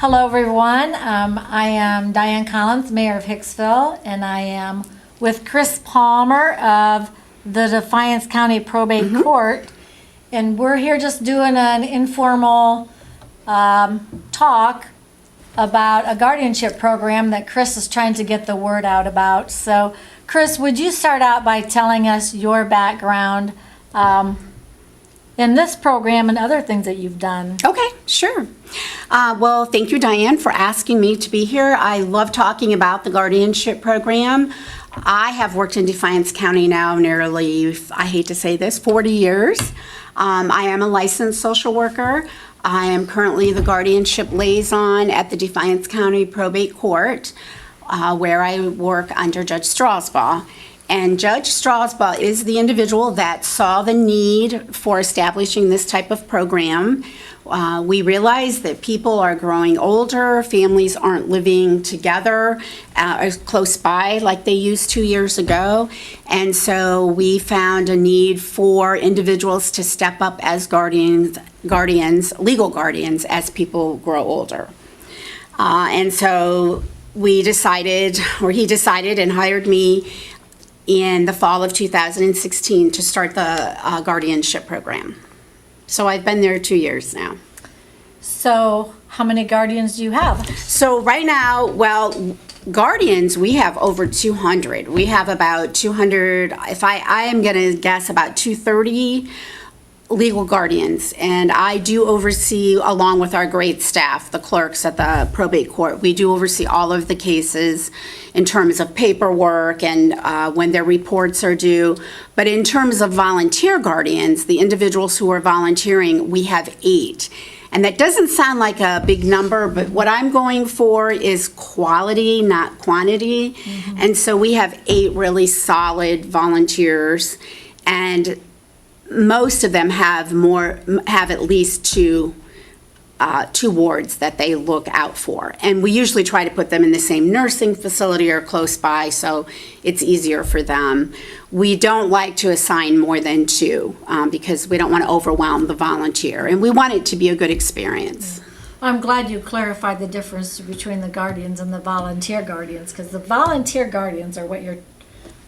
Hello, everyone. I am Diane Collins, Mayor of Hicksville, and I am with Chris Palmer of the Defiance County Probate Court. And we're here just doing an informal talk about a guardianship program that Chris is trying to get the word out about. So, Chris, would you start out by telling us your background in this program and other things that you've done? Okay, sure. Well, thank you, Diane, for asking me to be here. I love talking about the guardianship program. I have worked in Defiance County now nearly, I hate to say this, 40 years. I am a licensed social worker. I am currently the guardianship liaison at the Defiance County Probate Court, where I work under Judge Strasbaugh. And Judge Strasbaugh is the individual that saw the need for establishing this type of program. We realize that people are growing older, families aren't living together as close by like they used 2 years ago, and so we found a need for individuals to step up as guardians, legal guardians, as people grow older. And so he decided and hired me in the fall of 2016 to start the guardianship program. So I've been there 2 years now. So how many guardians do you have? So right now, well, guardians, we have over 200. We have about 200, if I am going to guess about 230 legal guardians. And I do oversee, along with our great staff, the clerks at the probate court, we do oversee all of the cases in terms of paperwork and when their reports are due. But in terms of volunteer guardians, the individuals who are volunteering, we have 8. And that doesn't sound like a big number, but what I'm going for is quality, not quantity. And so we have 8 really solid volunteers, and most of them have at least two wards that they look out for. And we usually try to put them in the same nursing facility or close by, so it's easier for them. We don't like to assign more than 2 because we don't want to overwhelm the volunteer, and we want it to be a good experience. I'm glad you clarified the difference between the guardians and the volunteer guardians, because the volunteer guardians are what you're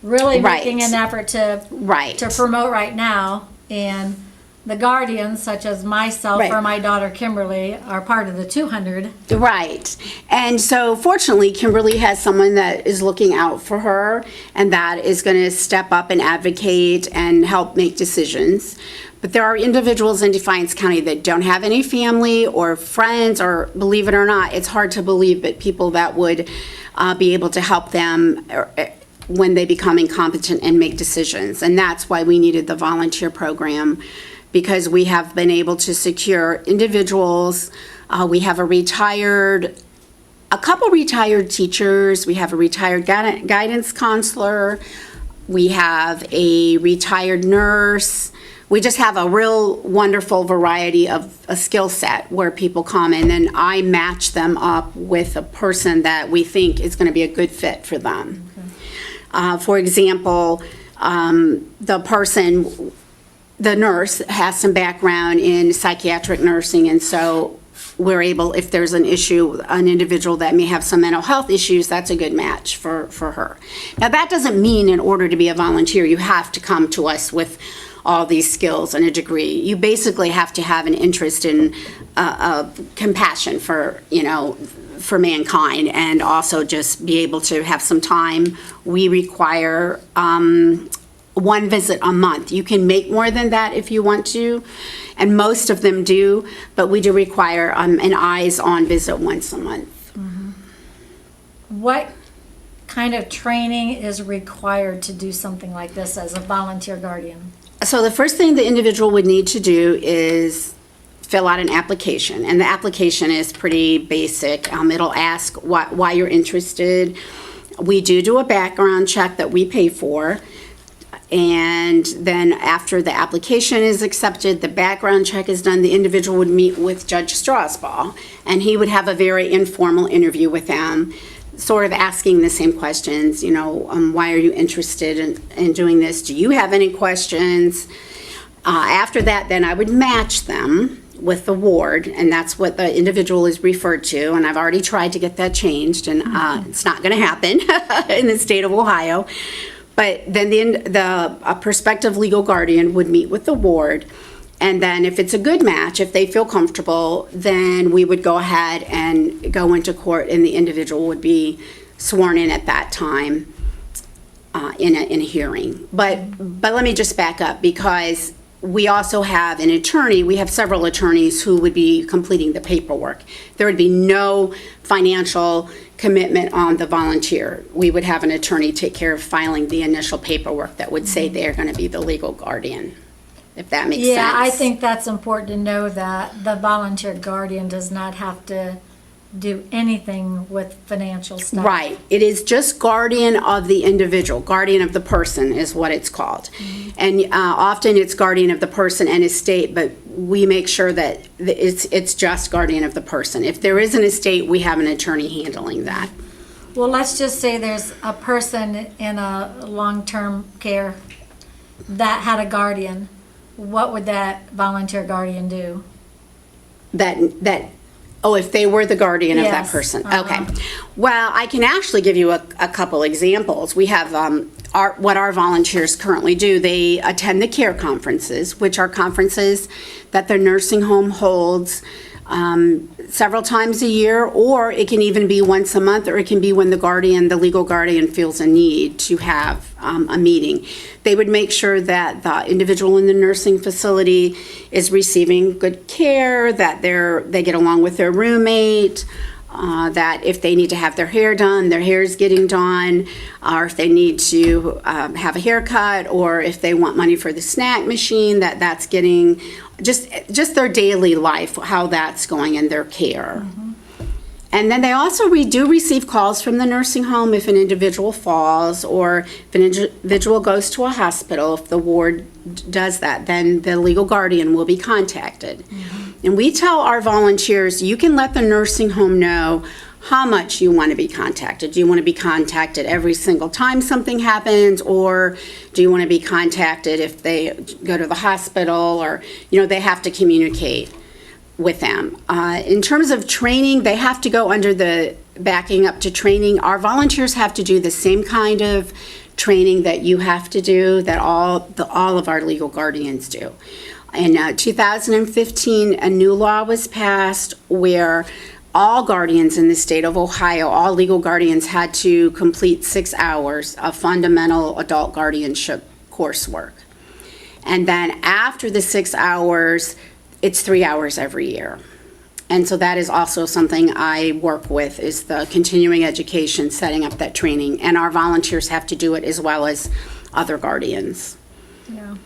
really making an effort to promote right now, and the guardians, such as myself or my daughter Kimberly, are part of the 200. Right. And so fortunately, Kimberly has someone that is looking out for her and that is going to step up and advocate and help make decisions. But there are individuals in Defiance County that don't have any family or friends, or believe it or not, it's hard to believe, but people that would be able to help them when they become incompetent and make decisions. And that's why we needed the volunteer program, because we have been able to secure individuals. We have a couple retired teachers. We have a retired guidance counselor. We have a retired nurse. We just have a real wonderful variety of a skill set where people come in, and I match them up with a person that we think is going to be a good fit for them. Okay. For example, the nurse has some background in psychiatric nursing, and so we're able, if there's an issue, an individual that may have some mental health issues, that's a good match for her. Now, that doesn't mean in order to be a volunteer, you have to come to us with all these skills and a degree. You basically have to have an interest in compassion for mankind, and also just be able to have some time. We require 1 visit a month. You can make more than that if you want to, and most of them do, but we do require an eyes-on visit once a month. What kind of training is required to do something like this as a volunteer guardian? So the first thing the individual would need to do is fill out an application, and the application is pretty basic. It'll ask why you're interested. We do a background check that we pay for. And then after the application is accepted, the background check is done, the individual would meet with Judge Strasbaugh, and he would have a very informal interview with them, sort of asking the same questions, why are you interested in doing this? Do you have any questions? After that, then I would match them with the ward, and that's what the individual is referred to, and I've already tried to get that changed, and it's not going to happen in the state of Ohio. But then a prospective legal guardian would meet with the ward, and then if it's a good match, if they feel comfortable, then we would go ahead and go into court, and the individual would be sworn in at that time in a hearing. But let me just back up, because we also have an attorney. We have several attorneys who would be completing the paperwork. There would be no financial commitment on the volunteer. We would have an attorney take care of filing the initial paperwork that would say they're going to be the legal guardian, if that makes sense. Yeah, I think that's important to know, that the volunteer guardian does not have to do anything with financial stuff. Right. It is just guardian of the individual. Guardian of the person is what it's called. And often it's guardian of the person and estate, but we make sure that it's just guardian of the person. If there is an estate, we have an attorney handling that. Well, let's just say there's a person in a long-term care that had a guardian. What would that volunteer guardian do? Oh, if they were the guardian of that Yes, person. Okay. Well, I can actually give you a couple examples. We have what our volunteers currently do. They attend the care conferences, which are conferences that the nursing home holds several times a year, or it can even be once a month, or it can be when the legal guardian feels a need to have a meeting. They would make sure that the individual in the nursing facility is receiving good care, that they get along with their roommate, that if they need to have their hair done, their hair is getting done, or if they need to have a haircut, or if they want money for the snack machine, that's getting just their daily life, how that's going in their care. And then they also do receive calls from the nursing home if an individual falls, or if an individual goes to a hospital. If the ward does that, then the legal guardian will be contacted. And we tell our volunteers, you can let the nursing home know how much you want to be contacted. Do you want to be contacted every single time something happens, or do you want to be contacted if they go to the hospital, or, they have to communicate with them. In terms of training, they have to go under the backing up to training. Our volunteers have to do the same kind of training that you have to do, that all of our legal guardians do. In 2015, a new law was passed where all guardians in the state of Ohio, all legal guardians, had to complete 6 hours of fundamental adult guardianship coursework. And then after the 6 hours, it's 3 hours every year. And so that is also something I work with, is the continuing education, setting up that training. And our volunteers have to do it as well as other guardians. Yeah.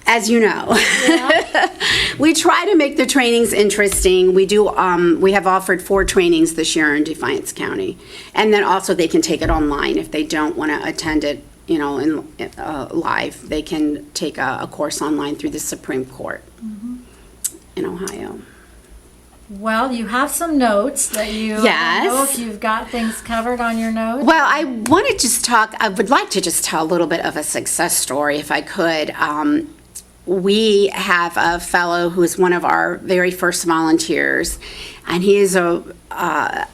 As you know. Yeah. We try to make the trainings interesting. We have offered 4 trainings this year in Defiance County. And then also they can take it online if they don't want to attend it, in live. They can take a course online through the Supreme Court in Ohio. Well, you have some notes that you Yes. I don't know if you've got things covered on your notes. Well, I would like to just tell a little bit of a success story, if I could. We have a fellow who is one of our very first volunteers, and he is a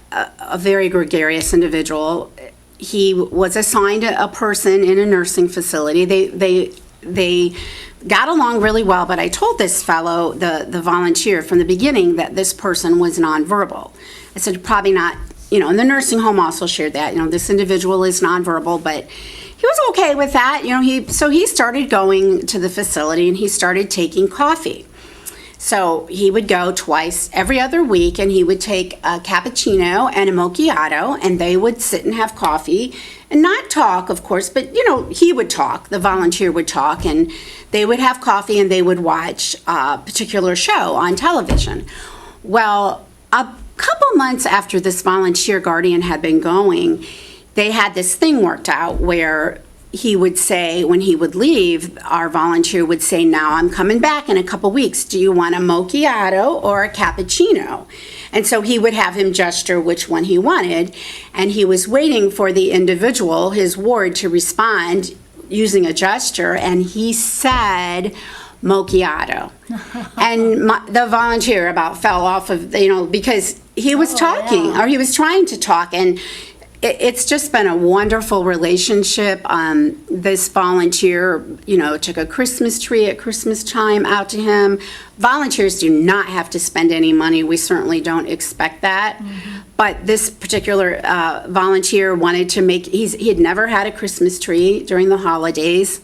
very gregarious individual. He was assigned a person in a nursing facility. They got along really well, but I told this fellow, the volunteer, from the beginning that this person was nonverbal. I said, probably not, and the nursing home also shared that, this individual is nonverbal, but he was okay with that. So he started going to the facility and he started taking coffee. So he would go twice every other week, and he would take a cappuccino and a macchiato, and they would sit and have coffee and not talk, of course, but he would talk, the volunteer would talk, and they would have coffee and they would watch a particular show on television. Well, a couple months after this volunteer guardian had been going, they had this thing worked out where he would say, when he would leave, our volunteer would say, now I'm coming back in a couple weeks. Do you want a macchiato or a cappuccino? And so he would have him gesture which one he wanted, and he was waiting for the individual, his ward, to respond using a gesture, and he said macchiato. And the volunteer about fell off of, because he was talking, yeah. or he was trying to talk, and it's just been a wonderful relationship. This volunteer, took a Christmas tree at Christmas time out to him. Volunteers do not have to spend any money. We certainly don't expect that. Mm-hmm. But this particular volunteer wanted to he had never had a Christmas tree during the holidays.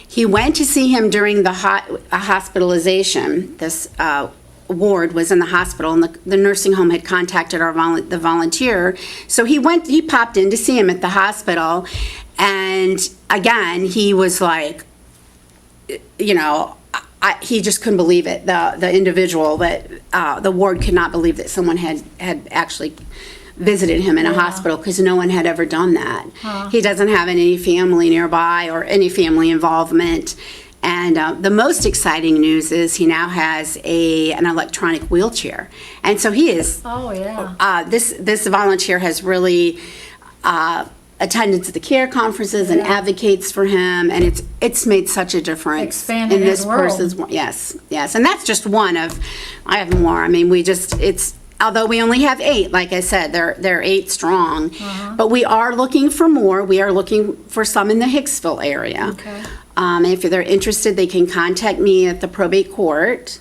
He went to see him during the hospitalization. This ward was in the hospital, and the nursing home had contacted the volunteer. So he popped in to see him at the hospital, and again, he was like, he just couldn't believe it. The individual that the ward could not believe that someone had actually visited him in a hospital, because no one had ever done that. He doesn't have any family nearby or any family involvement. And the most exciting news is he now has an electronic wheelchair. And so he is, this volunteer has really attended to the care conferences and advocates for him, and it's made such a difference Expanded in this his world. person's, yes. And that's just one of, I have more. I mean, although we only have 8, like I said, they're 8 strong, but we are looking for more. We are looking for some in the Hicksville area. Okay. If they're interested, they can contact me at the probate court.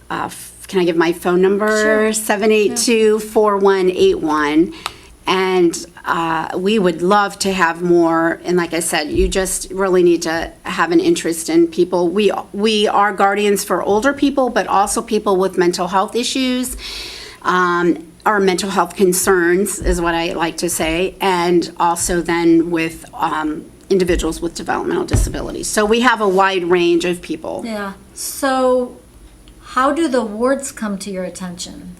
Can I give my phone number? Sure. 782-4181. And we would love to have more. And like I said, you just really need to have an interest in people. We are guardians for older people, but also people with mental health issues. Or mental health concerns is what I like to say, and also then with individuals with developmental disabilities. So we have a wide range of people. Yeah. So how do the wards come to your attention?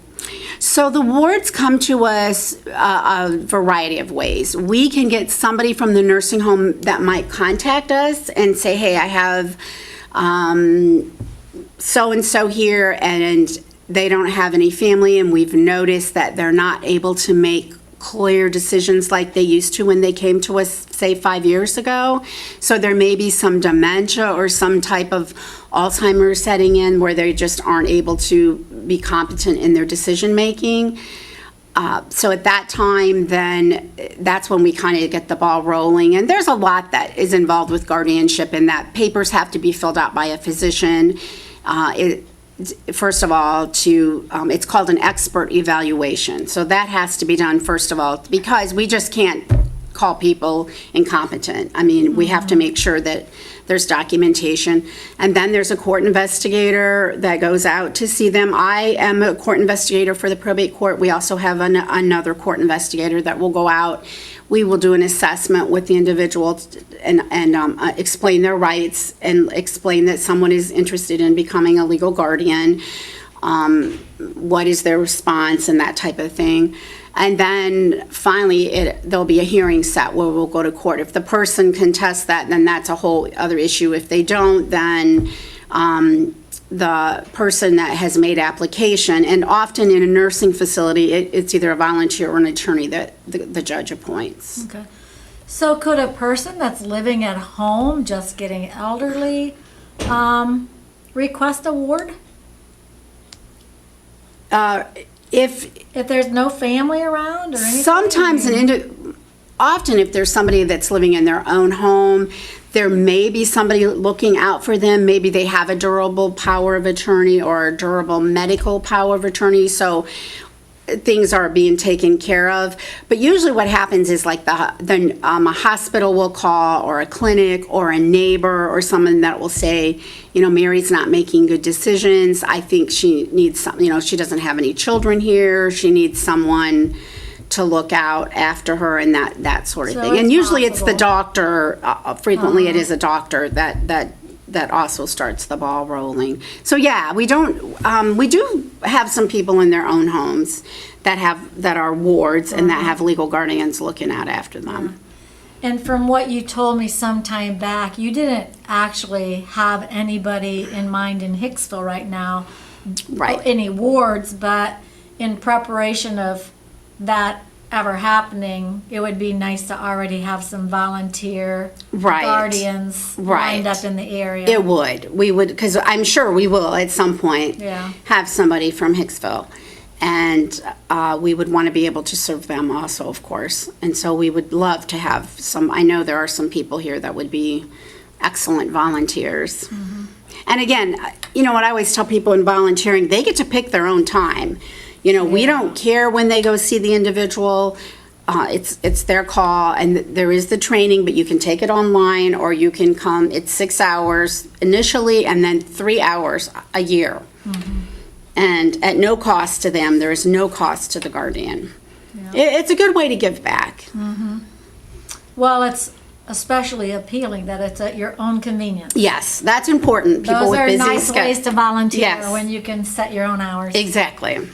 So the wards come to us a variety of ways. We can get somebody from the nursing home that might contact us and say, hey, I have so-and-so here, and they don't have any family, and we've noticed that they're not able to make clear decisions like they used to when they came to us, say, 5 years ago. So there may be some dementia or some type of Alzheimer's setting in where they just aren't able to be competent in their decision making. So at that time, then that's when we kind of get the ball rolling. And there's a lot that is involved with guardianship, in that papers have to be filled out by a physician. First of all, it's called an expert evaluation. So that has to be done, first of all, because we just can't call people incompetent. I mean, we have to make sure that there's documentation. And then there's a court investigator that goes out to see them. I am a court investigator for the probate court. We also have another court investigator that will go out. We will do an assessment with the individual and explain their rights and explain that someone is interested in becoming a legal guardian, what is their response and that type of thing. And then finally, there'll be a hearing set where we'll go to court. If the person contests that, then that's a whole other issue. If they don't, then the person that has made application, and often in a nursing facility, it's either a volunteer or an attorney that the judge appoints. Okay. So could a person that's living at home, just getting elderly, request a ward? If there's no family around or anything? sometimes often if there's somebody that's living in their own home, there may be somebody looking out for them. Maybe they have a durable power of attorney or a durable medical power of attorney, so things are being taken care of. But usually what happens is like a hospital will call, or a clinic, or a neighbor, or someone that will say, Mary's not making good decisions. I think she needs some, she doesn't have any children here. She needs someone to look out after her, and that sort of So thing. And usually it's the possible. doctor. Frequently it is a doctor that also starts the ball rolling. So yeah, we do have some people in their own homes that are wards and that have legal guardians looking out after them. And from what you told me some time back, you didn't actually have anybody in mind in Hicksville right now, Right. any wards, but in preparation of that ever happening, it would be nice to already have some volunteer Right. guardians Right. lined up in the area. It would. We would, because I'm sure we will at some point Yeah. have somebody from Hicksville. And we would want to be able to serve them also, of course. And so we would love to have some, I know there are some people here that would be excellent volunteers. Mm-hmm. And again, you know what I always tell people in volunteering, they get to pick their own time. You know, we don't care when they go see the individual. It's their call, and there is the training, but you can take it online, or you can come. It's 6 hours initially, and then 3 hours a year. And at no cost to them. There is no cost to the guardian. It's a good way to give back. Well, it's especially appealing that it's at your own convenience. Yes, that's important. People Those with are busy nice ways to volunteer Yes. when you can set your own hours. Exactly.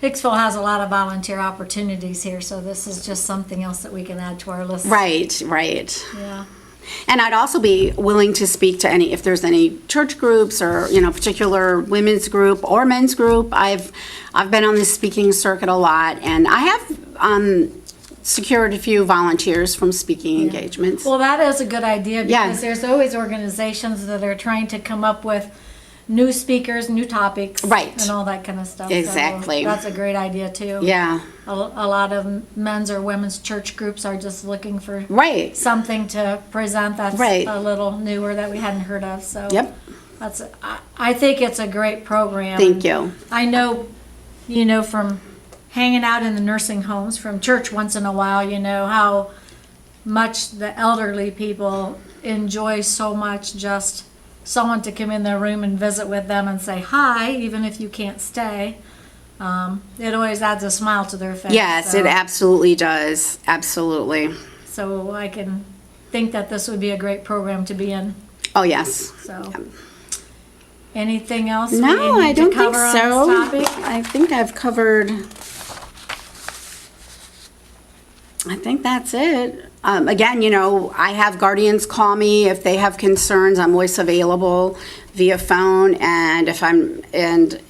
Hicksville has a lot of volunteer opportunities here, so this is just something else that we can add to our list. Right, right. Yeah. And I'd also be willing to speak to any, if there's any church groups or, you know, particular women's group or men's group. I've been on the speaking circuit a lot, and I have secured a few volunteers from speaking engagements. Well, that is a good idea because Yeah. there's always organizations that are trying to come up with new speakers, new topics. Right. And all that kind of stuff. Exactly. So that's a great idea too. Yeah, A lot of men's or women's church groups are just looking for right. something to present that's Right. a little newer that we hadn't heard of. So Yep. I think it's a great program. Thank you. I know, you know, from hanging out in the nursing homes, from church once in a while, you know, how much the elderly people enjoy so much just someone to come in their room and visit with them and say hi, even if you can't stay. It always adds a smile to their face. Yes, so, it absolutely does. Absolutely. So I can think that this would be a great program to be in. Oh, yes. So, anything else we No, need I don't to think cover so. on this topic? I think I've covered, I think that's it. Again, you know, I have guardians call me if they have concerns. I'm always available via phone, and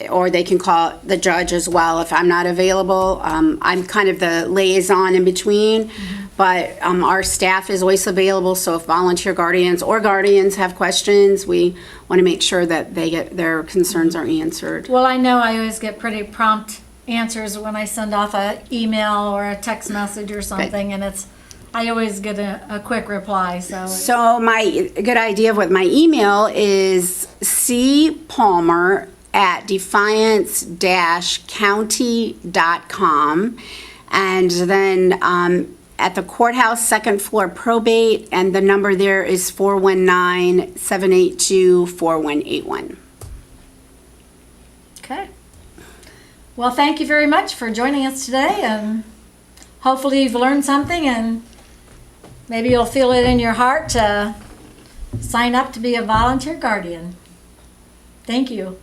or they can call the judge as well if I'm not available. I'm kind of the liaison in between, but our staff is always available. So if volunteer guardians or guardians have questions, we want to make sure that their concerns are answered. Well, I know I always get pretty prompt answers when I send off an email or a text message or something, and I always get a quick reply. So my good idea of what my email is cpalmer@defiance-county.com, and then at the courthouse, second floor probate, and the number there is 419-782-4181. Okay. Well, thank you very much for joining us today, and hopefully you've learned something, and maybe you'll feel it in your heart to sign up to be a volunteer guardian. Thank you.